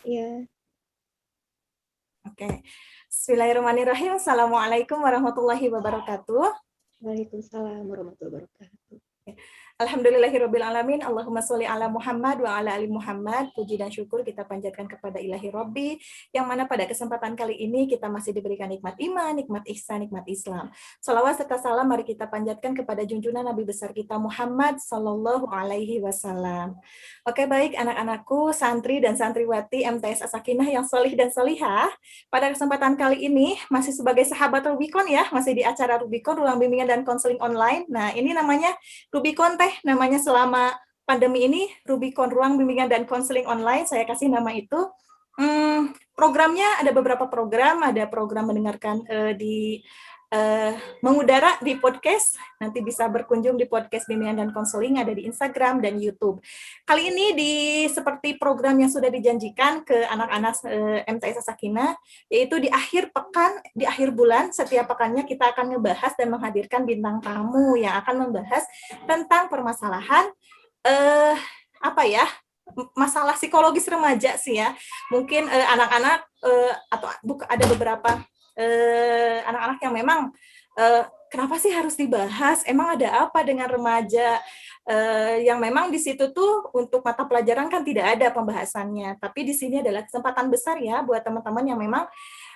Iya. Oke. Bismillahirrahmanirrahim. Assalamualaikum warahmatullahi wabarakatuh. Waalaikumsalam warahmatullahi wabarakatuh. Alhamdulillahirabbil alamin. Allahumma sholli ala Muhammad wa ala ali Muhammad. Puji dan syukur kita panjatkan kepada Ilahi Rabbi, yang mana pada kesempatan kali ini kita masih diberikan nikmat iman, nikmat ihsan, nikmat Islam. Shalawat serta salam mari kita panjatkan kepada junjungan Nabi besar kita Muhammad sallallahu alaihi wasallam. Oke, baik anak-anakku, santri dan santriwati MTS As-Sakinah yang solih dan solihah. Pada kesempatan kali ini masih sebagai sahabat Rubicon ya, masih di acara Rubicon, ruang bimbingan dan konseling online. Nah, ini namanya Rubicon namanya selama pandemi ini, Rubicon Ruang Bimbingan dan Konseling Online, saya kasih nama itu. Programnya ada beberapa program, ada program mendengarkan mengudara di podcast, nanti bisa berkunjung di podcast bimbingan dan konseling, ada di Instagram dan YouTube. Kali ini seperti program yang sudah dijanjikan ke anak-anak MTS As-Sakinah, yaitu di akhir pekan, di akhir bulan, setiap pekannya kita akan ngebahas dan menghadirkan bintang tamu yang akan membahas tentang permasalahan masalah psikologis remaja sih ya. Mungkin anak-anak atau ada beberapa anak-anak yang memang kenapa sih harus dibahas? Emang ada apa dengan remaja? Yang memang di situ tuh untuk mata pelajaran kan tidak ada pembahasannya. Tapi di sini adalah kesempatan besar ya buat teman-teman yang memang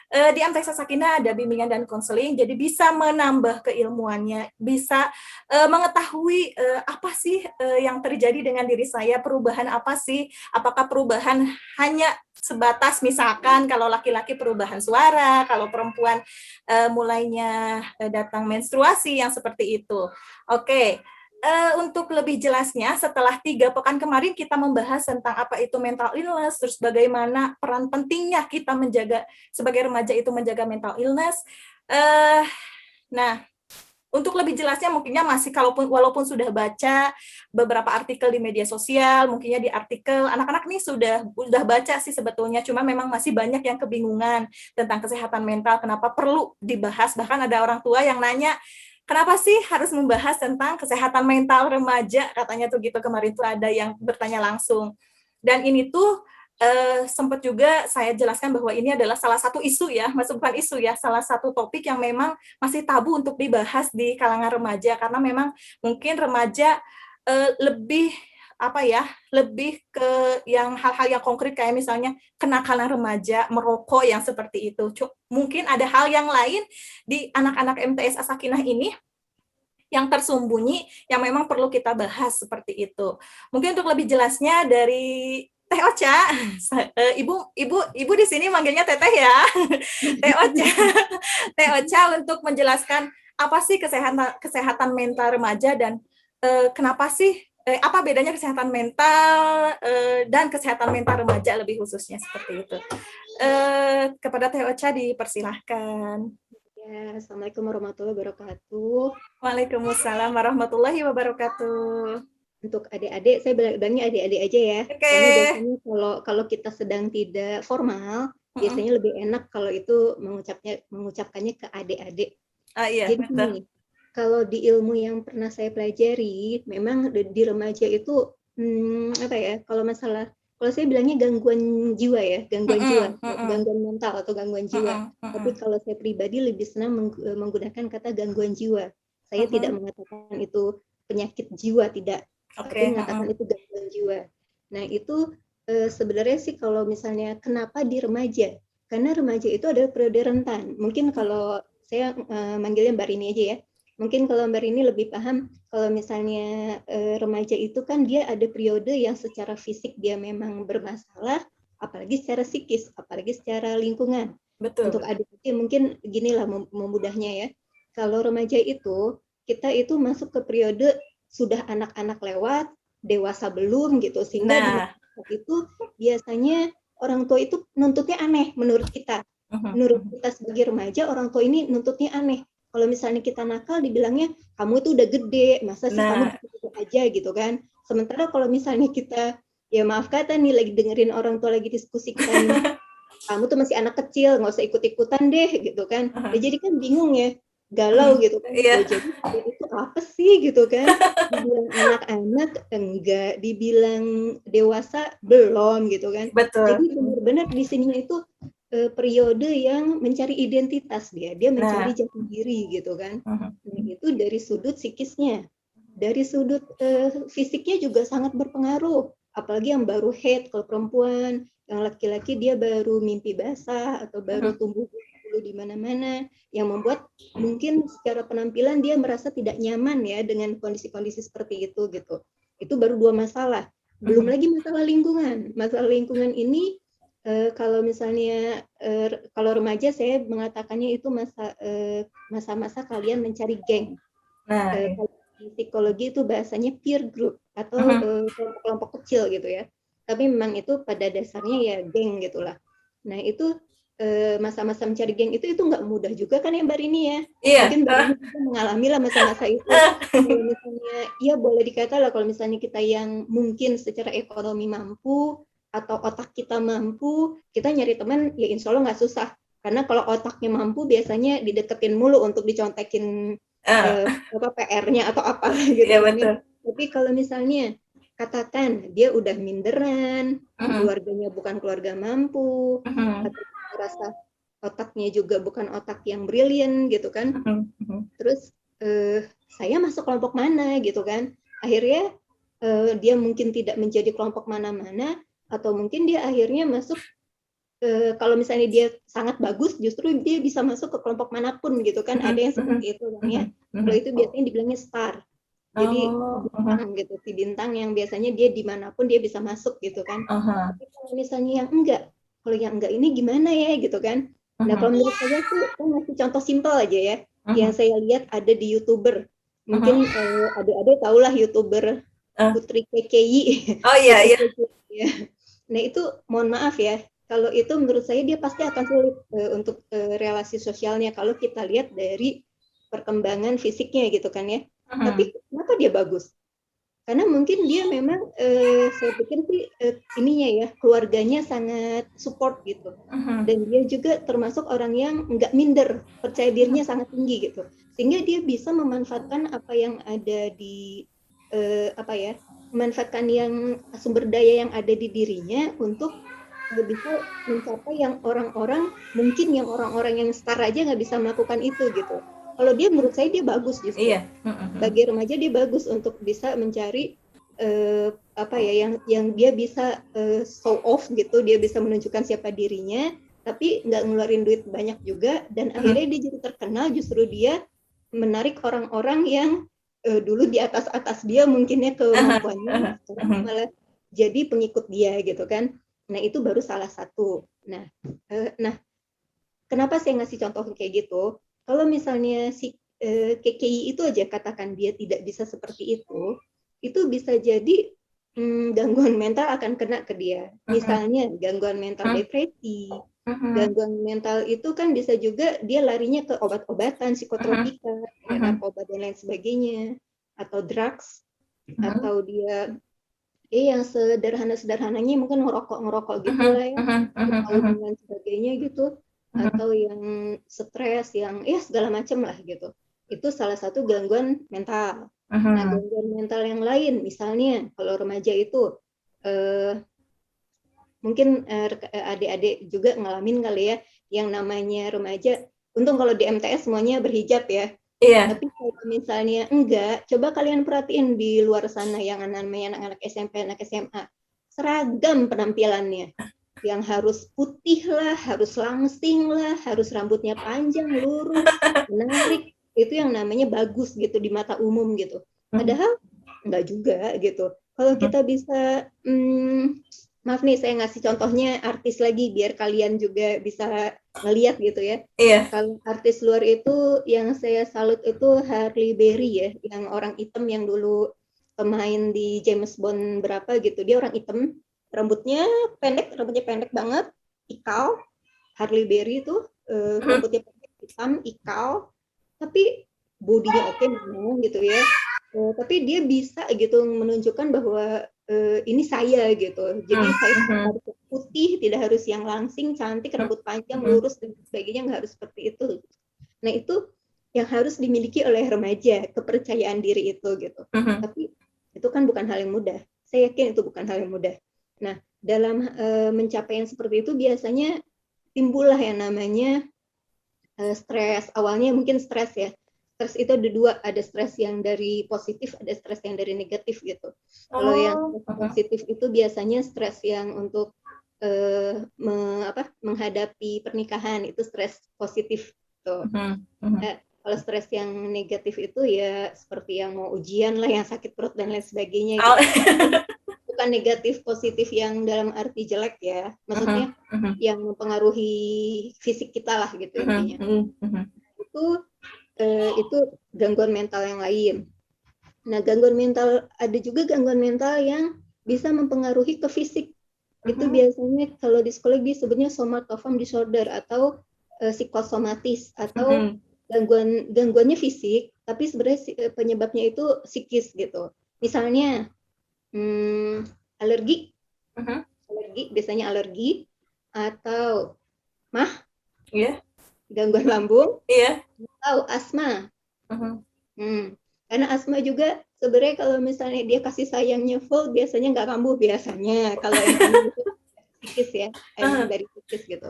di MTS As-Sakinah ada bimbingan dan konseling, jadi bisa menambah keilmuannya, bisa mengetahui apa sih yang terjadi dengan diri saya, perubahan apa sih, apakah perubahan hanya sebatas misalkan kalau laki-laki perubahan suara, kalau perempuan mulainya datang menstruasi yang seperti itu. Oke. Untuk lebih jelasnya, setelah 3 pekan kemarin kita membahas tentang apa itu mental illness, terus bagaimana peran pentingnya kita menjaga, sebagai remaja itu menjaga mental illness. Nah, untuk lebih jelasnya mungkinnya masih walaupun sudah baca beberapa artikel di media sosial, mungkinnya di artikel anak-anak nih sudah baca sih sebetulnya, cuma memang masih banyak yang kebingungan tentang kesehatan mental, kenapa perlu dibahas, bahkan ada orang tua yang nanya, kenapa sih harus membahas tentang kesehatan mental remaja, katanya tuh gitu, kemarin tuh ada yang bertanya langsung. Dan ini tuh sempat juga saya jelaskan bahwa ini adalah salah satu isu ya, bukan isu ya, salah satu topik yang memang masih tabu untuk dibahas di kalangan remaja, karena memang mungkin remaja lebih ke yang hal-hal yang konkret kayak misalnya kenakalan remaja, merokok yang seperti itu. Mungkin ada hal yang lain di anak-anak MTS As-Sakinah ini yang tersembunyi yang memang perlu kita bahas seperti itu. Mungkin untuk lebih jelasnya dari Teh Ocha, ibu di sini manggilnya Teteh ya. Teh Ocha untuk menjelaskan apa sih kesehatan mental remaja dan kenapa sih apa bedanya kesehatan mental dan kesehatan mental remaja lebih khususnya seperti itu. Kepada Teh Ocha dipersilahkan. Ya, Assalamualaikum warahmatullahi wabarakatuh. Waalaikumsalam warahmatullahi wabarakatuh. Untuk adik-adik, saya bilangnya adik-adik aja ya. Karena biasanya kalau kita sedang tidak formal, biasanya lebih enak kalau itu mengucapkannya ke adik-adik. Iya, jadi gini, kalau di ilmu yang pernah saya pelajari, memang di remaja itu kalau saya bilangnya gangguan jiwa ya, gangguan mental atau gangguan jiwa. Tapi kalau saya pribadi lebih senang menggunakan kata gangguan jiwa. Saya tidak mengatakan itu penyakit jiwa, tidak. Tapi mengatakan itu gangguan jiwa. Nah, itu sebenarnya sih kalau misalnya kenapa di remaja? Karena remaja itu adalah periode rentan. Mungkin kalau saya manggilnya Mbak Rini aja ya. Mungkin kalau Mbak Rini lebih paham, kalau misalnya remaja itu kan dia ada periode yang secara fisik dia memang bermasalah, apalagi secara psikis, apalagi secara lingkungan. Betul. Untuk adik-adik mungkin ginilah memudahnya ya. Kalau remaja itu, kita itu masuk ke periode sudah anak-anak lewat, dewasa belum gitu. Sehingga itu biasanya orang tua itu nuntutnya aneh menurut kita. Menurut kita sebagai remaja, orang tua ini nuntutnya aneh. Kalau misalnya kita nakal, dibilangnya kamu itu udah gede, masa sih kamu gitu aja gitu kan. Sementara kalau misalnya kita, ya maaf kata nih lagi dengerin orang tua lagi diskusi kita nih, kamu tuh masih anak kecil, nggak usah ikut-ikutan deh gitu kan. Ya, jadi kan bingung ya, galau gitu kan. Ya, jadi itu apa sih gitu kan? Dibilang anak-anak enggak, dibilang dewasa belum gitu kan. Betul. Jadi benar-benar di sininya itu periode yang mencari identitas dia mencari jati diri gitu kan. Nah, itu dari sudut psikisnya. Dari sudut fisiknya juga sangat berpengaruh. Apalagi yang baru head kalau perempuan, yang laki-laki dia baru mimpi basah atau baru tumbuh bulu di mana-mana, yang membuat mungkin secara penampilan dia merasa tidak nyaman ya dengan kondisi-kondisi seperti itu gitu. Itu baru 2 masalah. Belum lagi masalah lingkungan. Masalah lingkungan ini kalau misalnya kalau remaja saya mengatakannya itu masa-masa kalian mencari geng. Kalau di psikologi itu bahasanya peer group atau kelompok kecil gitu ya. Tapi memang itu pada dasarnya ya geng gitulah. Nah itu masa-masa mencari geng itu nggak mudah juga kan ya Mbak Rini ya. Mungkin Mbak Rini juga mengalami lah masa-masa itu. Kalau misalnya ya boleh dikata lah kalau misalnya kita yang mungkin secara ekonomi mampu atau otak kita mampu, kita nyari teman ya insya Allah nggak susah. Karena kalau otaknya mampu biasanya dideketin mulu untuk dicontekin PR-nya atau apa gitu. Iya, betul. Tapi kalau misalnya katakan dia udah minderan, keluarganya bukan keluarga mampu, atau merasa otaknya juga bukan otak yang brilian gitu kan. Terus saya masuk kelompok mana gitu kan. Akhirnya dia mungkin tidak menjadi kelompok mana-mana, atau mungkin dia akhirnya masuk kalau misalnya dia sangat bagus, justru dia bisa masuk ke kelompok manapun gitu kan. Ada yang seperti itu kan ya. Kalau itu biasanya dibilangnya star. Jadi bintang gitu, si bintang yang biasanya dia dimanapun dia bisa masuk gitu kan. Tapi kalau misalnya yang enggak, kalau yang enggak ini gimana ya gitu kan. Nah kalau menurut saya sih, saya ngasih contoh simpel aja ya. Yang saya lihat ada di YouTuber. Mungkin adik-adik tahulah YouTuber Putri KKI. Oh iya, iya. Nah itu mohon maaf ya. Kalau itu menurut saya dia pasti akan sulit untuk relasi sosialnya kalau kita lihat dari perkembangan fisiknya gitu kan ya. Tapi kenapa dia bagus? Karena mungkin dia memang saya pikir sih ininya ya keluarganya sangat support gitu. Dan dia juga termasuk orang yang nggak minder, percaya dirinya sangat tinggi gitu. Sehingga dia bisa memanfaatkan apa yang ada di memanfaatkan yang sumber daya yang ada di dirinya untuk bisa mencapai yang orang-orang yang star aja nggak bisa melakukan itu gitu. Kalau dia menurut saya dia bagus justru. Iya. Bagi remaja dia bagus untuk bisa mencari yang dia bisa show off gitu, dia bisa menunjukkan siapa dirinya, tapi nggak ngeluarin duit banyak juga, dan akhirnya dia jadi terkenal. Justru dia menarik orang-orang yang dulu di atas dia mungkinnya kemampuannya, malah jadi pengikut dia gitu kan. Nah itu baru salah satu. Nah kenapa saya ngasih contoh kayak gitu? Kalau misalnya si KKI itu aja katakan dia tidak bisa seperti itu bisa jadi gangguan mental akan kena ke dia. Misalnya gangguan mental depresi, gangguan mental itu kan bisa juga dia larinya ke obat-obatan, psikotropika, narkoba dan lain sebagainya, atau drugs, atau dia yang sederhana-sederhananya mungkin ngerokok gitu lah ya, atau dan lain sebagainya gitu, atau yang stres, yang segala macam lah gitu. Itu salah satu gangguan mental. Nah, gangguan mental yang lain, misalnya kalau remaja itu mungkin adik-adik juga ngalamin kali ya, yang namanya remaja. Untung kalau di MTS semuanya berhijab ya. Iya. Tapi kalau misalnya enggak, coba kalian perhatiin di luar sana yang anak-anak SMP, anak SMA, seragam penampilannya. Yang harus putih lah, harus langsing lah, harus rambutnya panjang, lurus, menarik. Itu yang namanya bagus gitu di mata umum gitu. Padahal enggak juga gitu. Kalau kita bisa, maaf nih saya ngasih contohnya artis lagi biar kalian juga bisa ngelihat gitu ya. Iya. Kalau artis luar itu yang saya salut itu Halle Berry ya, yang orang hitam yang dulu pemain di James Bond berapa gitu. Dia orang hitam, rambutnya pendek banget, ikal. Halle Berry itu rambutnya pendek, hitam, ikal, tapi bodinya oke memang gitu ya. Tapi dia bisa gitu menunjukkan bahwa ini saya gitu. Jadi saya harus putih, tidak harus yang langsing, cantik, rambut panjang, lurus dan sebagainya, nggak harus seperti itu. Nah itu yang harus dimiliki oleh remaja, kepercayaan diri itu gitu. Tapi itu kan bukan hal yang mudah. Saya yakin itu bukan hal yang mudah. Nah, dalam mencapai yang seperti itu biasanya timbullah yang namanya stres. Awalnya mungkin stres ya. Stres itu ada dua, ada stres yang dari positif, ada stres yang dari negatif gitu. Kalau yang positif itu biasanya stres yang untuk menghadapi pernikahan, itu stres positif tuh. Kalau stres yang negatif itu ya seperti yang mau ujian lah, yang sakit perut dan lain sebagainya gitu. Bukan negatif positif yang dalam arti jelek ya, maksudnya yang mempengaruhi fisik kita lah gitu intinya. Itu gangguan mental yang lain. Nah, gangguan mental, ada juga gangguan mental yang bisa mempengaruhi ke fisik. Itu biasanya kalau di psikologi disebutnya somatoform disorder atau psikosomatis, atau gangguannya fisik tapi sebenarnya penyebabnya itu psikis gitu. Misalnya alergi, biasanya alergi, atau gangguan lambung, atau asma. Karena asma juga sebenarnya kalau misalnya dia kasih sayangnya full, biasanya nggak kambuh biasanya. Kalau yang psikis ya, emang dari psikis gitu.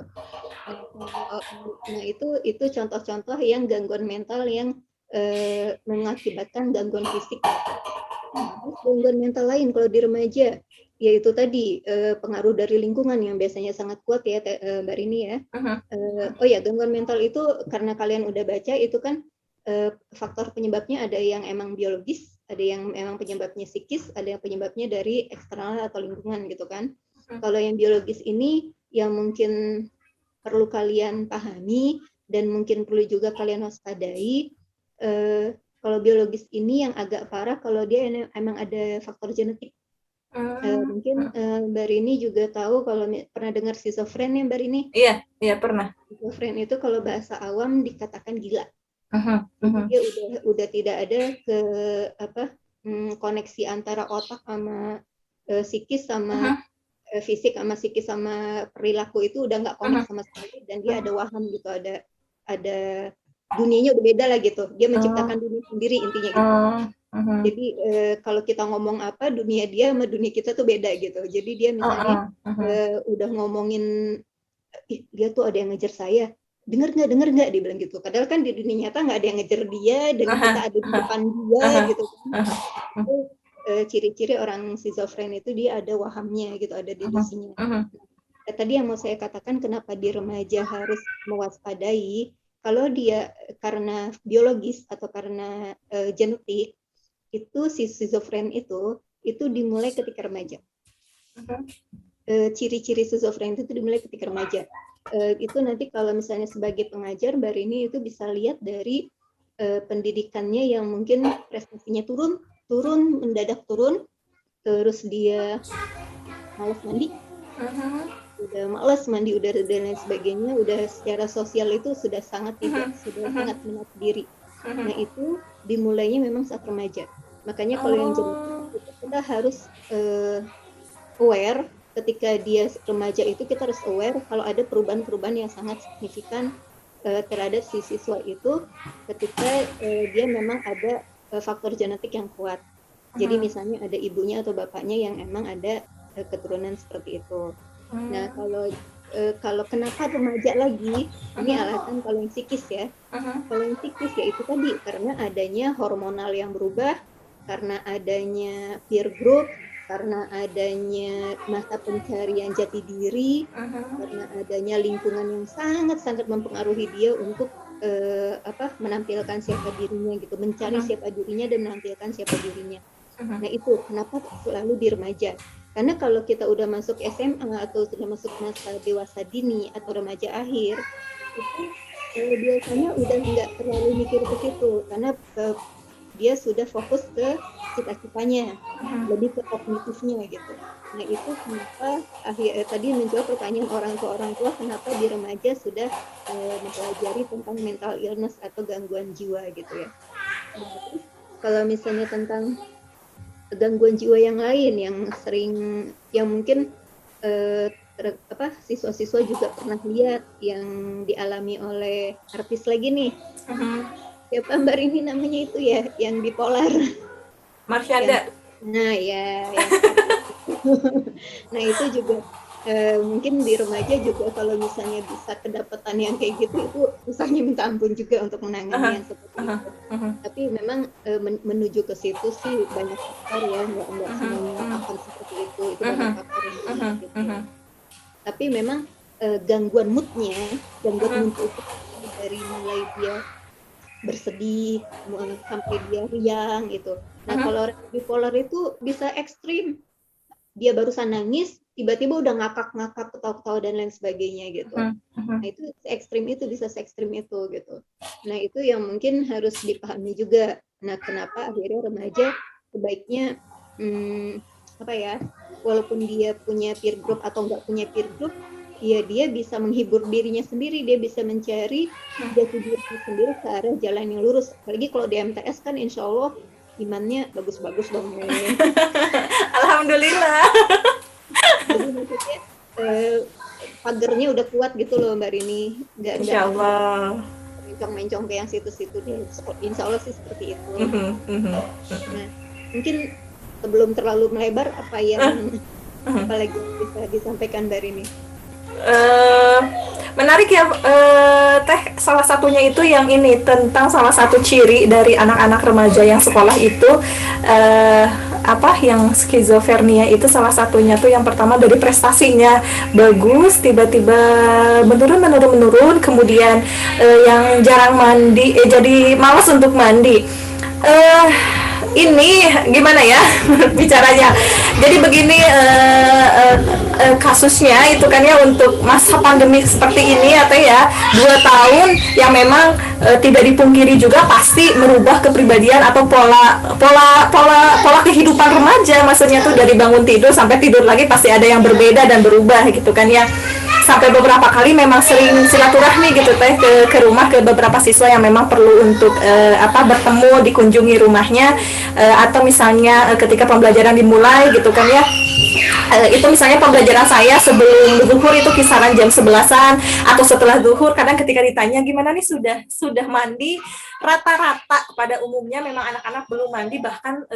Nah itu contoh-contoh yang gangguan mental yang mengakibatkan gangguan fisik. Gangguan mental lain kalau di remaja, yaitu tadi pengaruh dari lingkungan yang biasanya sangat kuat ya, Mbak Rini ya. Oh ya, gangguan mental itu karena kalian udah baca itu kan faktor penyebabnya ada yang emang biologis, ada yang emang penyebabnya psikis, ada yang penyebabnya dari eksternal atau lingkungan gitu kan. Kalau yang biologis ini yang mungkin perlu kalian pahami dan mungkin perlu juga kalian waspadai. Kalau biologis ini yang agak parah kalau dia emang ada faktor genetik. Mungkin Mbak Rini juga tahu kalau pernah dengar schizofren ya Mbak Rini? Iya pernah. Schizofren itu kalau bahasa awam dikatakan gila. Dia udah tidak ada koneksi antara otak sama psikis sama fisik sama psikis sama perilaku itu udah nggak connect sama sekali, dan dia ada waham gitu, ada dunianya udah beda lah gitu, dia menciptakan dunia sendiri intinya gitu. Jadi kalau kita ngomong apa, dunia dia sama dunia kita tuh beda gitu. Jadi dia misalnya udah ngomongin dia tuh ada yang ngejar saya, denger nggak dia bilang gitu, padahal kan di dunia nyata nggak ada yang ngejar dia dan kita ada di depan dia gitu kan. Ciri-ciri orang schizofren itu dia ada wahamnya gitu, ada delusinya. Tadi yang mau saya katakan kenapa di remaja harus mewaspadai, kalau dia karena biologis atau karena genetik, itu si schizofren itu dimulai ketika remaja. Ciri-ciri schizofren itu dimulai ketika remaja. Itu nanti kalau misalnya sebagai pengajar Mbak Rini itu bisa lihat dari pendidikannya yang mungkin prestasinya turun, mendadak turun, terus dia malas mandi, udah malas mandi, udah dan lain sebagainya, udah secara sosial itu sudah sangat sangat menutup diri. Nah itu dimulainya memang saat remaja. Makanya kalau yang genetik itu kita harus aware ketika dia remaja itu, kita harus aware kalau ada perubahan-perubahan yang sangat signifikan terhadap si siswa itu ketika dia memang ada faktor genetik yang kuat. Jadi misalnya ada ibunya atau bapaknya yang emang ada keturunan seperti itu. Nah kalau kenapa remaja lagi, ini alasan kalau yang psikis ya. Kalau yang psikis ya itu tadi karena adanya hormonal yang berubah, karena adanya peer group, karena adanya masa pencarian jati diri, karena adanya lingkungan yang sangat-sangat mempengaruhi dia untuk menampilkan siapa dirinya gitu, mencari siapa dirinya dan menampilkan siapa dirinya. Nah itu kenapa selalu di remaja, karena kalau kita udah masuk SMA atau sudah masuk masa dewasa dini atau remaja akhir, itu biasanya udah nggak terlalu mikir ke situ, karena dia sudah fokus ke cita-citanya, lebih ke kognitifnya gitu. Nah itu kenapa tadi menjawab pertanyaan orang tua kenapa di remaja sudah mempelajari tentang mental illness atau gangguan jiwa gitu ya. Nah, terus kalau misalnya tentang gangguan jiwa yang lain yang sering, yang mungkin siswa-siswa juga pernah lihat yang dialami oleh artis lagi nih. siapa Mbak ini namanya itu ya, yang bipolar. Marsyanda. Nah ya, yang nah itu juga mungkin di remaja juga kalau misalnya bisa kedapatan yang kayak gitu, itu susahnya minta ampun juga untuk menangani yang seperti itu. Tapi memang menuju ke situ sih banyak faktor ya, nggak semuanya akan seperti itu banyak faktor yang banyak gitu. Tapi memang gangguan moodnya itu dari mulai dia bersedih sampai dia riang gitu. Nah kalau orang bipolar itu bisa ekstrim, dia barusan nangis tiba-tiba udah ngakak-ngakak, ketawa-ketawa dan lain sebagainya gitu. Nah itu ekstrim itu, bisa se-ekstrim itu gitu. Nah itu yang mungkin harus dipahami juga. Nah kenapa akhirnya remaja sebaiknya apa ya, walaupun dia punya peer group atau nggak punya peer group, ya dia bisa menghibur dirinya sendiri, dia bisa mencari jati dirinya sendiri ke arah jalan yang lurus. Apalagi kalau di MTS kan insya Allah imannya bagus-bagus dong. Alhamdulillah. Jadi maksudnya pagernya udah kuat gitu loh Mbak Rini. Insya Allah. Mencong-mencong ke yang situ-situ deh. Insya Allah sih seperti itu. Nah, mungkin sebelum terlalu melebar, apa yang apalagi bisa disampaikan Mbak Rini? Menarik ya, Teh. Salah satunya itu yang ini, tentang salah satu ciri dari anak-anak remaja yang sekolah itu apa yang skizofrenia itu, salah satunya tuh yang pertama dari prestasinya bagus tiba-tiba menurun, kemudian yang jarang mandi, jadi malas untuk mandi. Ini gimana ya bicaranya? Jadi begini kasusnya itu kan ya, untuk masa pandemi seperti ini atau ya 2 tahun yang memang tidak dipungkiri juga pasti merubah kepribadian atau pola kehidupan remaja. Maksudnya tuh dari bangun tidur sampai tidur lagi pasti ada yang berbeda dan berubah gitu kan ya. Sampai beberapa kali memang sering silaturahmi gitu Teh ke rumah, ke beberapa siswa yang memang perlu untuk bertemu, dikunjungi rumahnya, atau misalnya ketika pembelajaran dimulai gitu kan ya. Itu misalnya pembelajaran saya sebelum zuhur itu kisaran jam 11-an, atau setelah zuhur kadang ketika ditanya gimana nih sudah mandi, rata-rata pada umumnya memang anak-anak belum mandi. Bahkan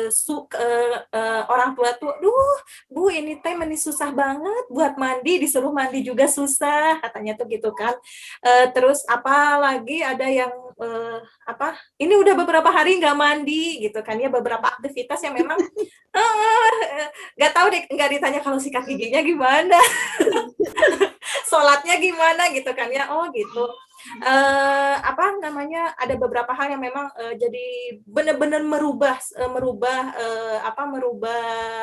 orang tua tuh, duh Bu ini teh susah banget buat mandi, disuruh mandi juga susah katanya tuh gitu kan. Terus apalagi ada yang ini udah beberapa hari nggak mandi gitu kan ya, beberapa aktivitas yang memang nggak tahu deh, nggak ditanya kalau sikat giginya gimana, sholatnya gimana gitu kan ya. Oh gitu. Ada beberapa hal yang memang jadi benar-benar merubah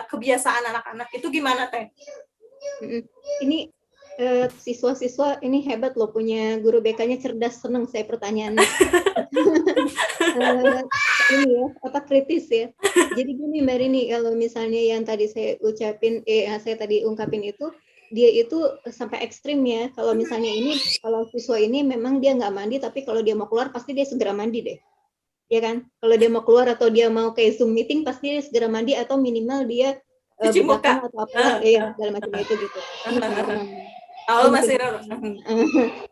kebiasaan anak-anak itu. Gimana Teh? Ini siswa-siswa ini hebat loh, punya guru BK-nya cerdas, seneng saya pertanyaannya. Ini ya, kritis ya. Jadi gini Mbak Rini, kalau misalnya yang tadi saya ungkapin itu, dia itu sampai ekstrim ya. Kalau misalnya ini, kalau siswa ini memang dia nggak mandi, tapi kalau dia mau keluar pasti dia segera mandi deh. Ya kan? Kalau dia mau keluar atau dia mau kayak Zoom meeting, pasti dia segera mandi, atau minimal dia cuci muka atau apa dalam macam itu gitu. Masih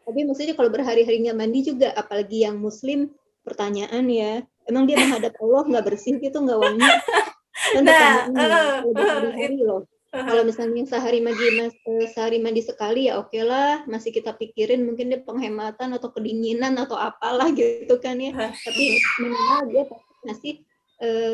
tapi maksudnya kalau berhari-hari nggak mandi juga, apalagi yang muslim, pertanyaan ya, emang dia menghadap Allah nggak bersih gitu, nggak wangi kan? Kalau berhari-hari loh. Kalau misalnya sehari mandi sekali ya oke lah, masih kita pikirin mungkin dia penghematan atau kedinginan atau apalah gitu kan ya. Tapi minimal dia masih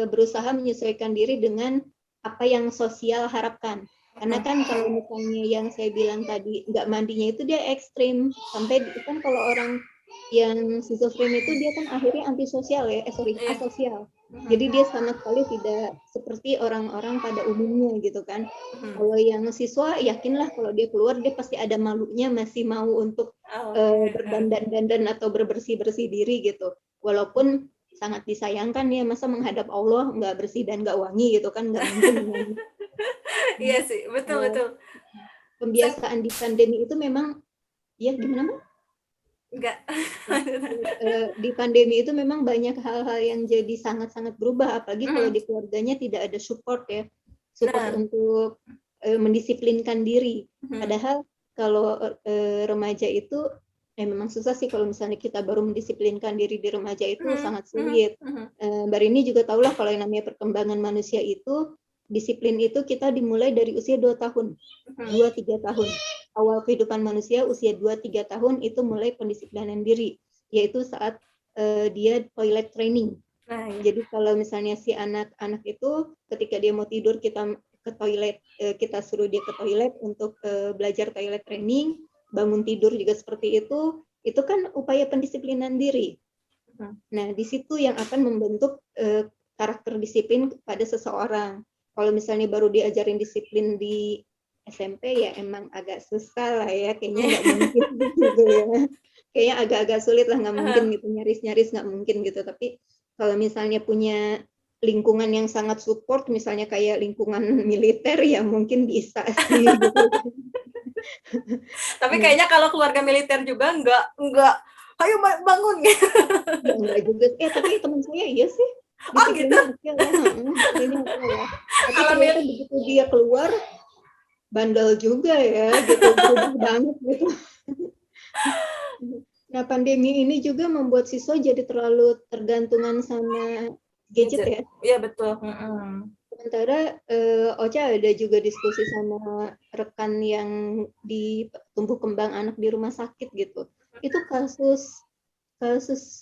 berusaha menyesuaikan diri dengan apa yang sosial harapkan. Karena kan kalau misalnya yang saya bilang tadi, nggak mandinya itu dia ekstrim. Sampai kan kalau orang yang schizofren itu dia kan akhirnya asosial. Jadi dia sama sekali tidak seperti orang-orang pada umumnya gitu kan. Kalau yang siswa, yakinlah kalau dia keluar dia pasti ada malunya, masih mau untuk berdandan atau bersih-bersih diri gitu. Walaupun sangat disayangkan ya, masa menghadap Allah nggak bersih dan nggak wangi gitu kan, nggak mungkin. Iya sih, betul. Pembiasaan di pandemi itu memang, ya gimana Mbak? Enggak. Di pandemi itu memang banyak hal-hal yang jadi sangat-sangat berubah, apalagi kalau di keluarganya tidak ada support untuk mendisiplinkan diri. Padahal kalau remaja itu memang susah sih kalau misalnya kita baru mendisiplinkan diri di remaja itu sangat sulit. Mbak Rini juga tahulah kalau yang namanya perkembangan manusia itu, disiplin itu kita dimulai dari usia 2 tahun, 2-3 tahun. Awal kehidupan manusia usia 2-3 tahun itu mulai pendisiplinan diri, yaitu saat dia toilet training. Jadi kalau misalnya si anak-anak itu ketika dia mau tidur kita ke toilet, kita suruh dia ke toilet untuk belajar toilet training, bangun tidur juga seperti itu kan upaya pendisiplinan diri. Nah, di situ yang akan membentuk karakter disiplin pada seseorang. Kalau misalnya baru diajarin disiplin di SMP ya emang agak susah lah ya, kayaknya nggak mungkin gitu ya. Kayaknya agak-agak sulit lah, nggak mungkin gitu, nyaris-nyaris nggak mungkin gitu. Tapi kalau misalnya punya lingkungan yang sangat support, misalnya kayak lingkungan militer ya mungkin bisa sih gitu. Tapi kayaknya kalau keluarga militer juga enggak ayo bangun gitu. Ya, enggak juga. Tapi teman saya iya sih. Oh gitu. Ya. Tapi kalau begitu dia keluar bandel juga ya gitu, berubah banget gitu. Nah, pandemi ini juga membuat siswa jadi terlalu tergantungan sama gadget ya. Iya betul. Sementara Ocha ada juga diskusi sama rekan yang di tumbuh kembang anak di rumah sakit gitu. Itu kasus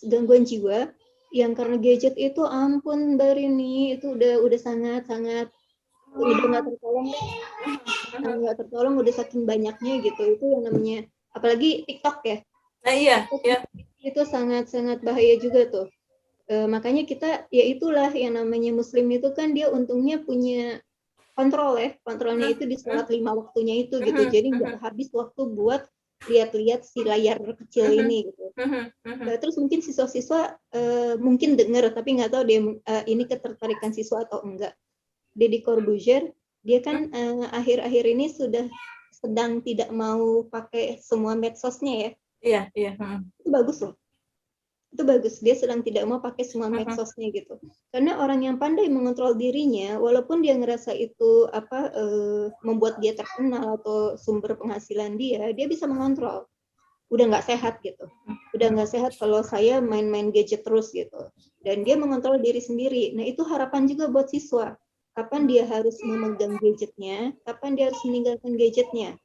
gangguan jiwa yang karena gadget itu ampun Mbak Rini, itu udah sangat-sangat udah nggak tertolong udah saking banyaknya gitu. Itu yang namanya apalagi TikTok ya. Nah iya. Itu sangat-sangat bahaya juga tuh. Makanya kita ya itulah yang namanya muslim itu kan dia untungnya punya kontrolnya itu di sholat 5 waktunya itu gitu, jadi nggak habis waktu buat lihat-lihat si layar kecil ini gitu. Terus mungkin siswa-siswa mungkin dengar tapi nggak tahu deh ini ketertarikan siswa atau enggak. Deddy Corbuzier dia kan akhir-akhir ini sudah sedang tidak mau pakai semua medsosnya ya. Iya. Itu bagus loh. Itu bagus, dia sedang tidak mau pakai semua medsosnya gitu. Karena orang yang pandai mengontrol dirinya, walaupun dia ngerasa itu membuat dia terkenal atau sumber penghasilan dia bisa mengontrol. Udah nggak sehat gitu. Udah nggak sehat kalau saya main-main gadget terus gitu. Dan dia mengontrol diri sendiri. Nah, itu harapan juga buat siswa. Kapan dia harus memegang gadgetnya, kapan dia harus meninggalkan gadgetnya.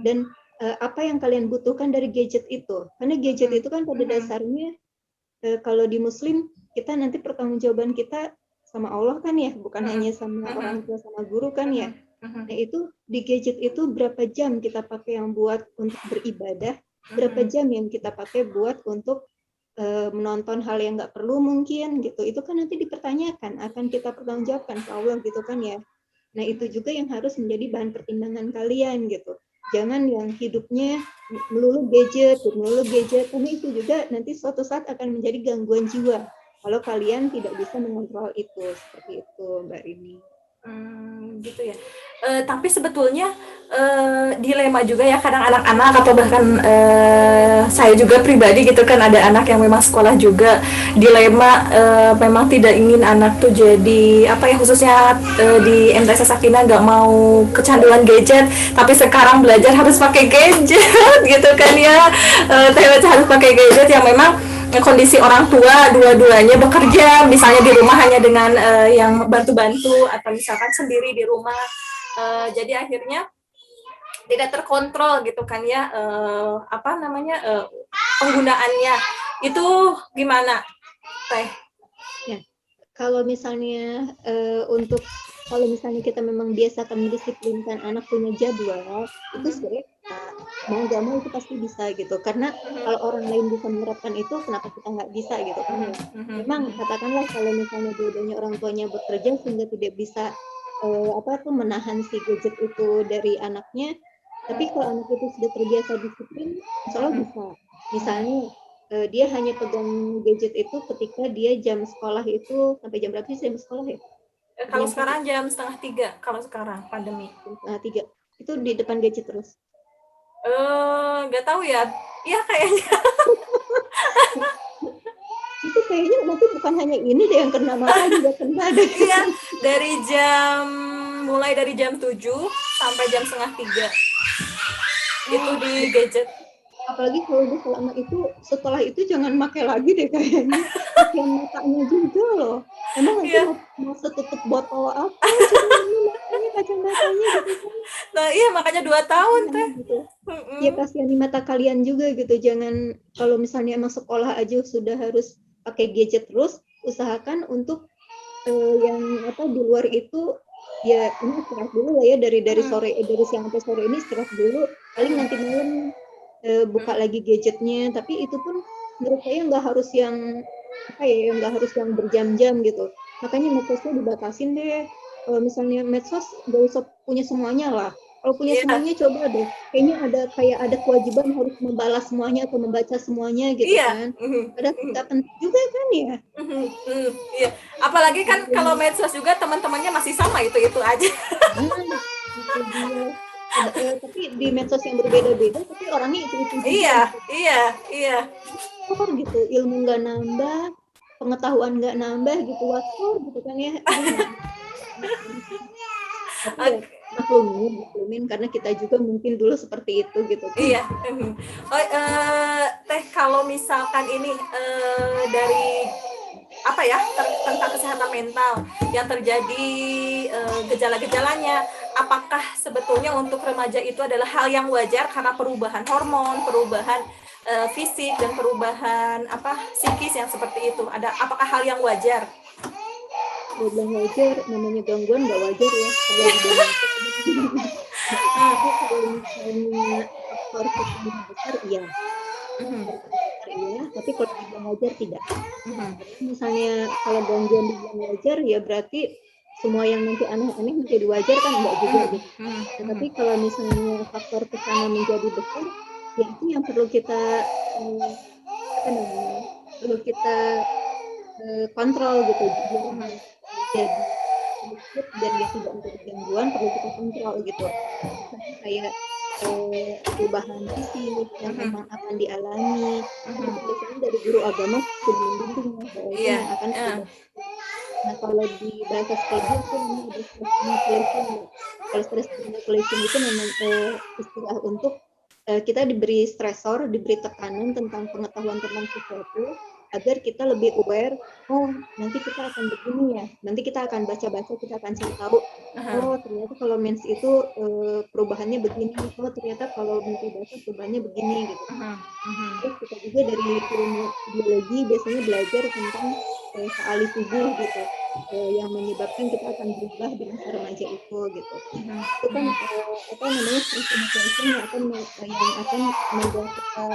Dan apa yang kalian butuhkan dari gadget itu. Karena gadget itu kan pada dasarnya kalau di muslim kita nanti pertanggungjawaban kita sama Allah kan ya, bukan hanya sama orang tua sama guru kan ya. Nah, itu di gadget itu berapa jam kita pakai yang buat untuk beribadah, berapa jam yang kita pakai buat untuk menonton hal yang nggak perlu mungkin gitu. Itu kan nanti dipertanyakan, akan kita pertanggungjawabkan ke Allah gitu kan ya. Nah, itu juga yang harus menjadi bahan pertimbangan kalian gitu. Jangan yang hidupnya melulu gadget, karena itu juga nanti suatu saat akan menjadi gangguan jiwa kalau kalian tidak bisa mengontrol itu, seperti itu Mbak Rini. Gitu ya. Tapi sebetulnya dilema juga ya kadang anak-anak atau bahkan saya juga pribadi gitu kan, ada anak yang memang sekolah juga dilema memang tidak ingin anak tuh jadi apa ya, khususnya di MTS Sakinah nggak mau kecanduan gadget, tapi sekarang belajar harus pakai gadget gitu kan ya, harus pakai gadget yang memang kondisi orang tua dua-duanya bekerja, misalnya di rumah hanya dengan yang bantu-bantu atau misalkan sendiri di rumah, jadi akhirnya tidak terkontrol gitu kan ya, penggunaannya itu gimana Teh? Ya, kalau misalnya kalau misalnya kita memang biasakan mendisiplinkan anak punya jadwal, itu sebenarnya mau nggak mau itu pasti bisa gitu. Karena kalau orang lain bisa menerapkan itu, kenapa kita nggak bisa gitu kan ya. Memang katakanlah kalau misalnya dua-duanya orang tuanya bekerja sehingga tidak bisa menahan si gadget itu dari anaknya. Tapi kalau anak itu sudah terbiasa disiplin, insya Allah bisa. Misalnya dia hanya pegang gadget itu ketika dia jam sekolah itu sampai jam berapa sih jam sekolah ya? Kalau sekarang jam 2:30, kalau sekarang pandemi. 2:30. Itu di depan gadget terus. Nggak tahu ya. Iya kayaknya. Itu kayaknya nanti bukan hanya ini deh yang kena, mata juga kena deh. Iya, mulai dari jam 7 sampai jam 2:30. Itu di gadget. apalagi kalau udah selama itu, setelah itu jangan pakai lagi deh kayaknya. Kasihan matanya juga loh. Emang nanti Iya. mau setutup botol apa coba ini matanya, kacamatanya gitu kan. Nah, iya makanya 2 tahun, Teh. Gitu. Ya kasihan di mata kalian juga gitu. Jangan kalau misalnya emang sekolah aja sudah harus pakai gadget terus, usahakan untuk yang di luar itu ya ini istirahat dulu lah ya, dari sore dari siang sampai sore ini istirahat dulu, paling nanti malam buka lagi gadgetnya. Tapi itu pun menurut saya nggak harus yang nggak harus yang berjam-jam gitu. Makanya medsosnya dibatasin deh. Kalau misalnya medsos nggak usah punya semuanya lah. Kalau punya semuanya coba deh. Kayaknya ada kewajiban harus membalas semuanya atau membaca semuanya gitu Iya. kan. Padahal nggak penting juga kan ya. Iya. Apalagi kan kalau medsos juga teman-temannya masih sama itu aja. Itu dia. Tapi di medsos yang berbeda-beda, tapi orangnya itu juga. Iya. Gitu, ilmu nggak nambah, pengetahuan nggak nambah gitu, gitu kan ya. Tapi ya maklumin karena kita juga mungkin dulu seperti itu gitu kan. Iya. Teh, kalau misalkan ini dari tentang kesehatan mental yang terjadi, gejala-gejalanya, apakah sebetulnya untuk remaja itu adalah hal yang wajar karena perubahan hormon, perubahan fisik dan perubahan psikis yang seperti itu? Apakah hal yang wajar? Kalau bilang wajar, namanya gangguan nggak wajar ya. Kalau dibilang kalau misalnya faktor kesannya besar, iya. Tapi kalau dibilang wajar tidak. Misalnya kalau gangguan dibilang wajar, ya berarti semua yang nanti aneh-aneh menjadi wajar kan, enggak juga gitu. Tapi kalau misalnya faktor kesana menjadi besar, ya itu yang perlu kita kontrol gitu. Jadi biar dia tidak menjadi gangguan, perlu kita kontrol gitu. Misalnya kayak perubahan fisik yang memang akan dialami, itu biasanya dari guru agama sudah membimbing bahwa itu yang akan terjadi. Nah, kalau di bahasa psikologi itu namanya ada stress inoculation. Kalau stress inoculation itu memang istilah untuk kita diberi stresor, diberi tekanan tentang pengetahuan tentang sesuatu, agar kita lebih aware, nanti kita akan begini ya, nanti kita akan baca-baca, kita akan cari tahu, ternyata kalau mens itu perubahannya begini, ternyata kalau mimpi basah perubahannya begini gitu. Terus kita juga dari ilmu biologi biasanya belajar tentang keali tubuh gitu, yang menyebabkan kita akan berubah di masa remaja itu gitu. Itu kan stress inoculation yang akan membuat kita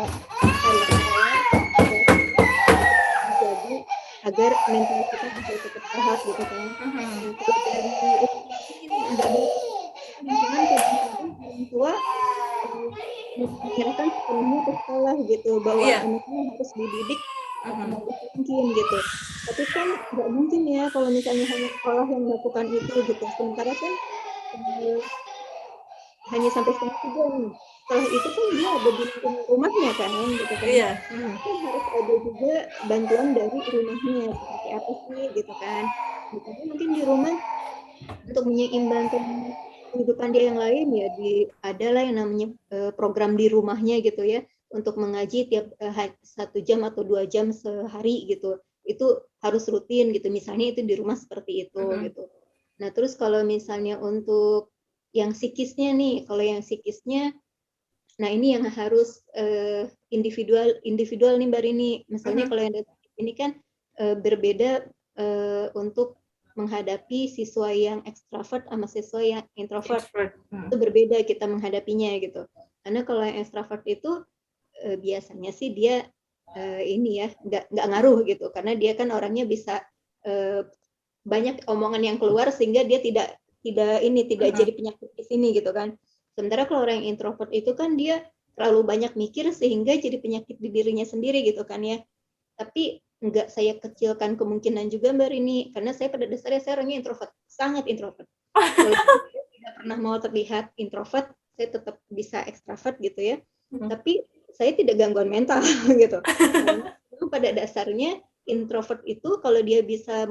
jadi agar mental kita bisa tetap sehat gitu kan. Kalau dari lingkungan kadang-kadang orang tua menyerahkan sepenuhnya ke sekolah gitu, bahwa anaknya harus dididik sebagus mungkin gitu. Tapi kan nggak mungkin ya kalau misalnya hanya sekolah yang melakukan itu gitu. Sementara kan hanya sampai setengah 3 nih. Setelah itu kan dia ada di rumahnya kan gitu kan. Kan harus ada juga bantuan dari rumahnya, seperti apa sih gitu kan. Jadi mungkin di rumah untuk menyeimbangkan kehidupan dia yang lain ya adalah yang namanya program di rumahnya gitu ya, untuk mengaji tiap 1 jam atau 2 jam sehari gitu. Itu harus rutin gitu, misalnya itu di rumah seperti itu gitu. Nah terus kalau misalnya untuk yang psikisnya nih, kalau yang psikisnya, nah ini yang harus individual nih Mbak Rini. Misalnya kalau yang ini kan berbeda untuk menghadapi siswa yang ekstrovert sama siswa yang introvert. Itu berbeda kita menghadapinya gitu. Karena kalau yang ekstrovert itu biasanya sih dia nggak ngaruh gitu, karena dia kan orangnya bisa banyak omongan yang keluar sehingga dia tidak jadi penyakit di sini gitu kan. Sementara kalau orang yang introvert itu kan dia terlalu banyak mikir sehingga jadi penyakit di dirinya sendiri gitu kan ya. Tapi nggak saya kecilkan kemungkinan juga Mbak Rini, karena saya pada dasarnya saya orangnya introvert, sangat introvert. Kalau saya tidak pernah mau terlihat introvert, saya tetap bisa ekstrovert gitu ya. Tapi saya tidak gangguan mental gitu. Nah, pada dasarnya introvert itu kalau dia bisa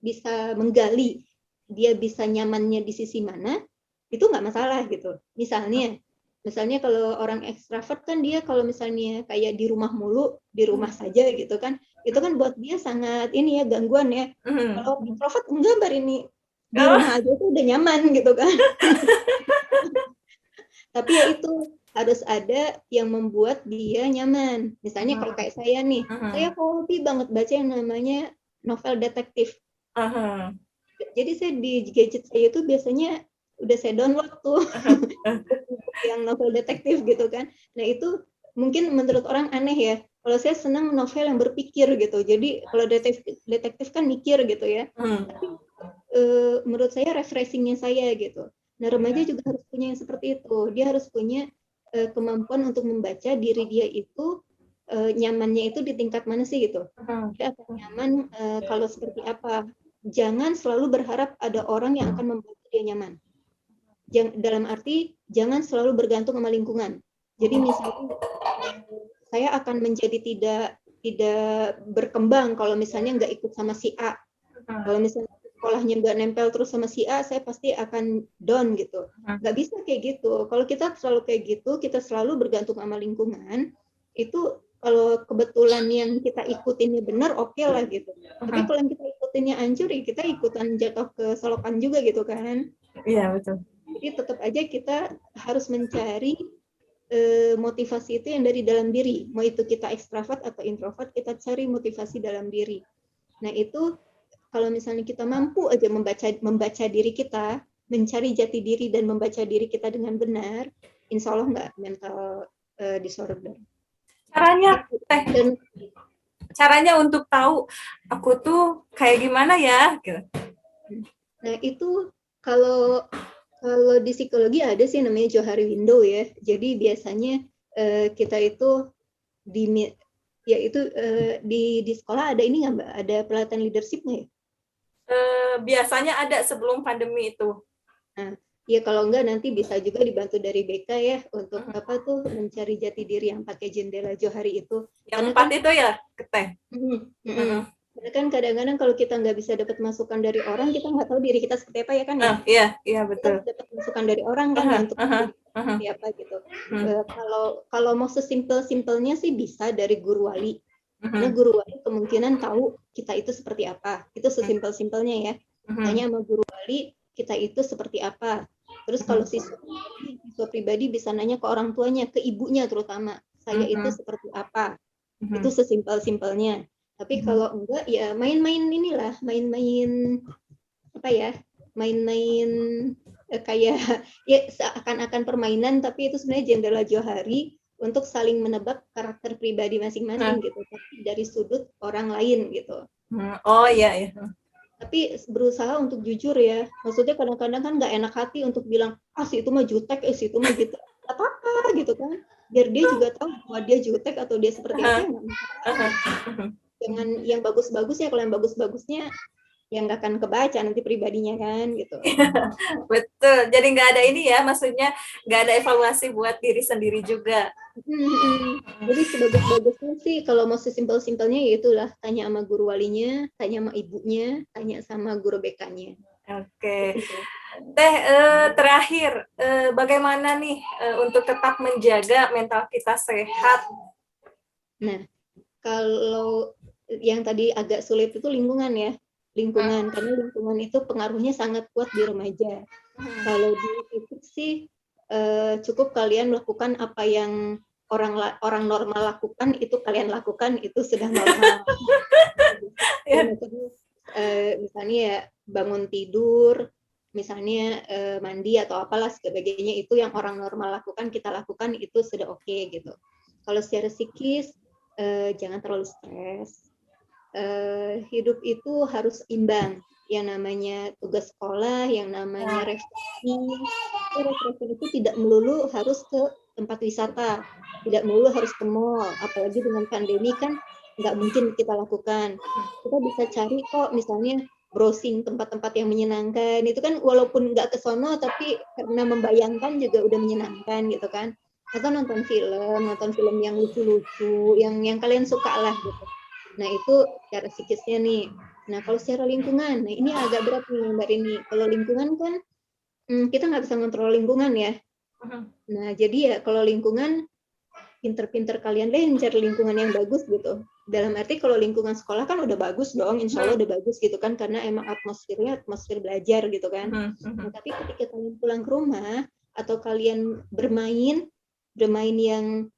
bisa menggali, dia bisa nyamannya di sisi mana, itu nggak masalah gitu. Misalnya Misalnya kalau orang ekstrovert kan dia kalau misalnya kayak di rumah mulu, di rumah saja gitu kan, itu kan buat dia sangat ini ya gangguan ya. Kalau introvert enggak, Bar, ini di rumah aja tuh udah nyaman gitu kan. Tapi ya itu harus ada yang membuat dia nyaman. Misalnya kalau kayak saya nih, saya hobi banget baca yang namanya novel detektif. Jadi saya di gadget saya itu biasanya udah saya download tuh yang novel detektif gitu kan. Nah itu mungkin menurut orang aneh ya. Kalau saya senang novel yang berpikir gitu. Jadi kalau detektif kan mikir gitu ya. Tapi menurut saya refreshingnya saya gitu. Nah remaja juga harus punya yang seperti itu. Dia harus punya kemampuan untuk membaca diri dia itu nyamannya itu di tingkat mana sih gitu. Dia akan nyaman kalau seperti apa. Jangan selalu berharap ada orang yang akan membuat dia nyaman. Dalam arti jangan selalu bergantung sama lingkungan. Jadi misalnya saya akan menjadi tidak berkembang kalau misalnya nggak ikut sama si A. Kalau misalnya sekolahnya nggak nempel terus sama si A, saya pasti akan down gitu. Nggak bisa kayak gitu. Kalau kita selalu kayak gitu, kita selalu bergantung sama lingkungan, itu kalau kebetulan yang kita ikutinnya benar, oke lah gitu. Tapi kalau yang kita ikutinnya hancur, ya kita ikutan jatuh ke solokan juga gitu kan. Iya, betul. Jadi tetap aja kita harus mencari motivasi itu yang dari dalam diri. Mau itu kita ekstrovert atau introvert, kita cari motivasi dalam diri. Nah itu kalau misalnya kita mampu aja membaca diri kita, mencari jati diri dan membaca diri kita dengan benar, insya Allah nggak mental disorder. Caranya untuk tahu aku tuh kayak gimana ya? Nah itu kalau di psikologi ada sih namanya Johari Window ya. Jadi biasanya kita itu di sekolah ada ini nggak Mbak? Ada pelatihan leadership nggak ya? Biasanya ada sebelum pandemi itu. Nah, ya kalau enggak nanti bisa juga dibantu dari BK ya untuk apa tuh mencari jati diri yang pakai jendela Johari itu. Yang 4 kan, itu ya, Keteh. Karena kan kadang-kadang kalau kita nggak bisa dapat masukan dari orang, kita nggak tahu diri kita seperti apa ya kan ya. Iya betul. Kita dapat masukan dari orang kan ya untuk seperti apa gitu. Kalau mau sesimpel-simpelnya sih bisa dari guru wali. Karena guru wali kemungkinan tahu kita itu seperti apa. Itu sesimpel-simpelnya ya. Tanya sama guru wali kita itu seperti apa. Terus kalau siswa pribadi bisa nanya ke orang tuanya, ke ibunya terutama. Saya itu seperti apa. Itu sesimpel-simpelnya. Tapi kalau enggak ya main-main inilah, main-main apa ya? Main-main kayak ya seakan-akan permainan tapi itu sebenarnya jendela Johari untuk saling menebak karakter pribadi masing-masing gitu, tapi dari sudut orang lain gitu. Oh iya. Tapi berusaha untuk jujur ya. Maksudnya kadang-kadang kan nggak enak hati untuk bilang, si itu mah jutek, si itu mah gitu. Apa-apa gitu kan. Biar dia juga tahu bahwa dia jutek atau dia seperti apa. Jangan yang bagus-bagus ya, kalau yang bagus-bagusnya yang nggak akan kebaca nanti pribadinya kan gitu. Betul, jadi nggak ada ini ya, maksudnya nggak ada evaluasi buat diri sendiri juga. Jadi sebagus-bagusnya sih kalau mau sesimpel-simpelnya ya itulah, tanya sama guru walinya, tanya sama ibunya, tanya sama guru BK-nya. Oke. Teh, terakhir, bagaimana nih untuk tetap menjaga mental kita sehat? Nah, kalau yang tadi agak sulit itu lingkungan ya. Lingkungan, karena lingkungan itu pengaruhnya sangat kuat di remaja. Kalau di titik sih cukup kalian melakukan apa yang orang normal lakukan, itu kalian lakukan, itu sudah normal. Misalnya ya bangun tidur, misalnya mandi atau apalah sebagainya, itu yang orang normal lakukan, kita lakukan, itu sudah oke gitu. Kalau secara psikis jangan terlalu stres. Hidup itu harus imbang. Yang namanya tugas sekolah, yang namanya refreshing itu tidak melulu harus ke tempat wisata, tidak melulu harus ke mall. Apalagi dengan pandemi kan nggak mungkin kita lakukan. Kita bisa cari kok misalnya browsing tempat-tempat yang menyenangkan. Itu kan walaupun nggak ke sono, tapi karena membayangkan juga udah menyenangkan gitu kan. Atau nonton film yang lucu-lucu, yang kalian suka lah gitu. Nah itu secara psikisnya nih. Nah kalau secara lingkungan, nah ini agak berat nih Mbak Rini. Kalau lingkungan kan kita nggak bisa ngontrol lingkungan ya. Nah, jadi ya kalau lingkungan, pinter-pinter kalian deh mencari lingkungan yang bagus gitu. Dalam arti kalau lingkungan sekolah kan udah bagus dong, insya Allah udah bagus gitu kan, karena emang atmosfernya atmosfer belajar gitu kan. Nah, tapi ketika kalian pulang ke rumah, atau kalian bermain yang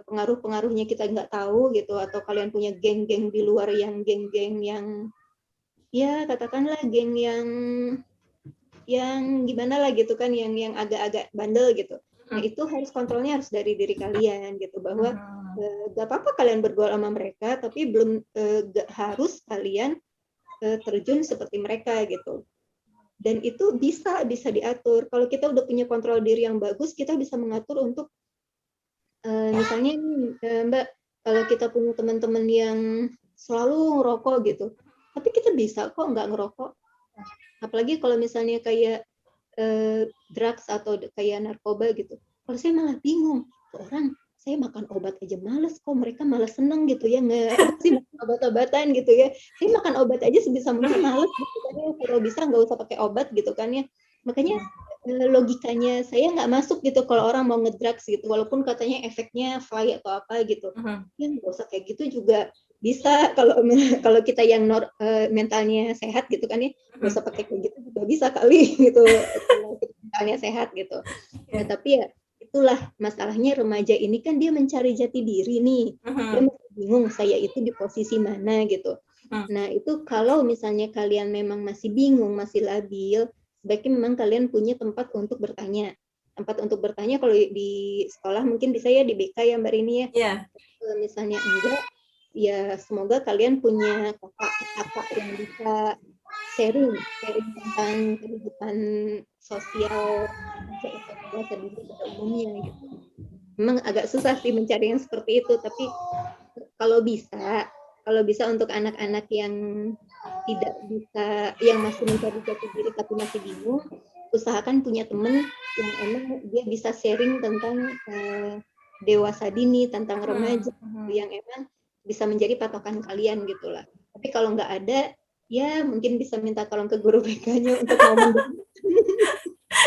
pengaruh-pengaruhnya kita nggak tahu gitu, atau kalian punya geng-geng di luar yang geng-geng yang ya katakanlah geng yang gimana lah gitu kan, yang agak-agak bandel gitu. Nah itu harus kontrolnya harus dari diri kalian gitu, bahwa gak apa-apa kalian bergaul sama mereka, tapi belum gak harus kalian terjun seperti mereka gitu. Dan itu bisa diatur. Kalau kita udah punya kontrol diri yang bagus, kita bisa mengatur untuk misalnya Mbak, kalau kita punya teman-teman yang selalu ngerokok gitu, tapi kita bisa kok nggak ngerokok. Apalagi kalau misalnya kayak drugs atau kayak narkoba gitu. Kalau saya malah bingung, orang saya makan obat aja males kok, mereka malah seneng gitu ya, nggak sih makan obat-obatan gitu ya. Saya makan obat aja sebisa mungkin males gitu kan ya, kalau bisa nggak usah pakai obat gitu kan ya. Makanya logikanya saya nggak masuk gitu kalau orang mau ngedrugs gitu, walaupun katanya efeknya fly atau apa gitu. Ya nggak usah kayak gitu juga bisa kalau kita yang mentalnya sehat gitu kan ya, nggak usah pakai kayak gitu juga bisa kali gitu kalau mentalnya sehat gitu. Nah tapi ya itulah masalahnya, remaja ini kan dia mencari jati diri nih, dia masih bingung saya itu di posisi mana gitu. Nah itu kalau misalnya kalian memang masih bingung, masih labil, sebaiknya memang kalian punya tempat untuk bertanya. Tempat untuk bertanya kalau di sekolah mungkin bisa ya di BK ya Mbak Rini ya. Yeah. Kalau misalnya enggak, ya semoga kalian punya kakak yang bisa sharing tentang kehidupan sosial bahasa diri pada umumnya gitu. Memang agak susah sih mencari yang seperti itu, tapi kalau bisa untuk anak-anak yang tidak bisa, yang masih mencari jati diri tapi masih bingung, usahakan punya teman yang emang dia bisa sharing tentang dewasa dini, tentang remaja, yang emang bisa menjadi patokan kalian gitulah. Tapi kalau nggak ada, ya mungkin bisa minta tolong ke guru BK-nya untuk ngomong.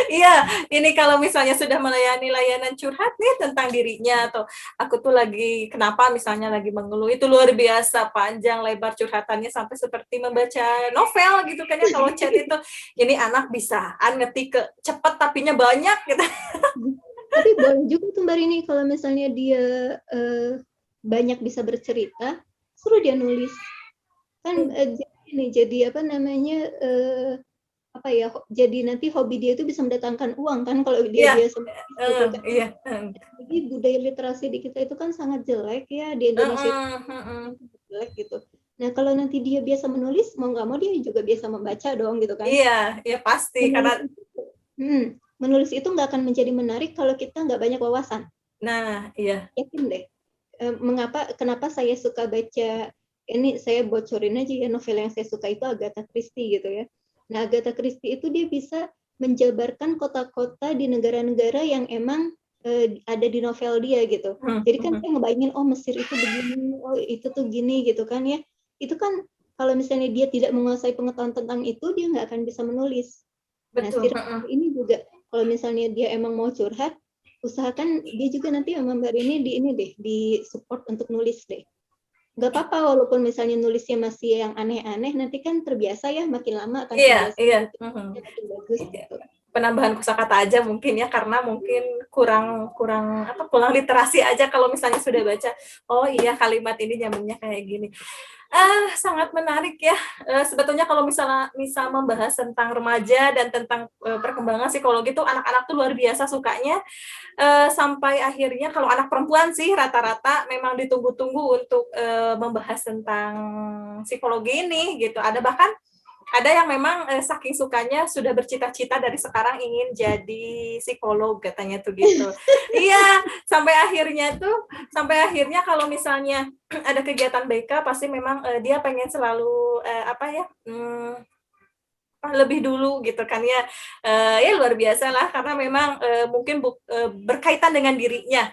Iya, ini kalau misalnya sudah melayani layanan curhat nih tentang dirinya, atau aku tuh lagi kenapa misalnya lagi mengeluh, itu luar biasa panjang lebar curhatannya sampai seperti membaca novel gitu kan ya. Kalau chat itu, ini anak bisaan ngetik ke cepet tapinya banyak gitu. Tapi boleh juga tuh Mbak Rini, kalau misalnya dia banyak bisa bercerita, suruh dia nulis. Kan jadi apa namanya, apa ya, jadi nanti hobi dia itu bisa mendatangkan uang kan kalau dia biasa gitu kan. Jadi budaya literasi di kita itu kan sangat jelek ya, di Indonesia jelek gitu. Nah kalau nanti dia biasa menulis, mau nggak mau dia juga biasa membaca dong gitu kan. Iya pasti, karena menulis itu nggak akan menjadi menarik kalau kita nggak banyak wawasan. Nah iya, yakin deh. Kenapa saya suka baca, ini saya bocorin aja ya, novel yang saya suka itu Agatha Christie gitu ya. Nah Agatha Christie itu dia bisa menjabarkan kota-kota di negara-negara yang emang ada di novel dia gitu. Jadi kan saya ngebayangin, oh Mesir itu begini, oh itu tuh gini gitu kan ya. Itu kan kalau misalnya dia tidak menguasai pengetahuan tentang itu, dia nggak akan bisa menulis. Nah ini juga kalau misalnya dia emang mau curhat, usahakan dia juga nanti sama Mbak Rini di support untuk nulis deh. Gak apa-apa walaupun misalnya nulisnya masih yang aneh-aneh, nanti kan terbiasa ya, makin lama akan terbiasa. Iya. Makin bagus gitu. Penambahan kosakata aja mungkin ya, karena mungkin kurang literasi aja kalau misalnya sudah baca, oh iya kalimat ini nyambungnya kayak gini. Sangat menarik ya. Sebetulnya kalau misalnya membahas tentang remaja dan tentang perkembangan psikologi itu, anak-anak tuh luar biasa sukanya, sampai akhirnya kalau anak perempuan sih rata-rata memang ditunggu-tunggu untuk membahas tentang psikologi ini gitu. Ada yang memang saking sukanya sudah bercita-cita dari sekarang ingin jadi psikolog katanya tuh gitu. Iya, sampai akhirnya kalau misalnya ada kegiatan BK pasti memang dia pengen selalu lebih dulu gitu kan ya. Ya luar biasa lah, karena memang mungkin berkaitan dengan dirinya.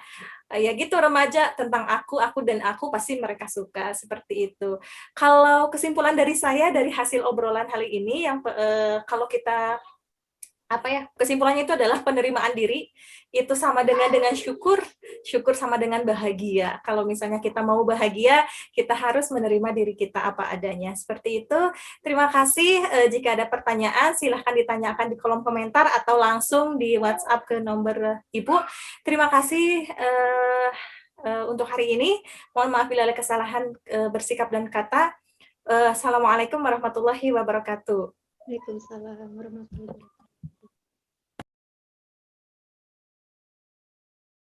Ya gitu, remaja tentang aku dan aku, pasti mereka suka seperti itu. Kalau kesimpulan dari saya dari hasil obrolan kali ini, yang kalau kita kesimpulannya itu adalah penerimaan diri itu sama dengan syukur sama dengan bahagia. Kalau misalnya kita mau bahagia, kita harus menerima diri kita apa adanya. Seperti itu. Terima kasih. Jika ada pertanyaan, silahkan ditanyakan di kolom komentar atau langsung di WhatsApp ke nomor Ibu. Terima kasih untuk hari ini. Mohon maaf bila ada kesalahan bersikap dan kata. Assalamualaikum warahmatullahi wabarakatuh. Waalaikumsalam warahmatullahi wabarakatuh.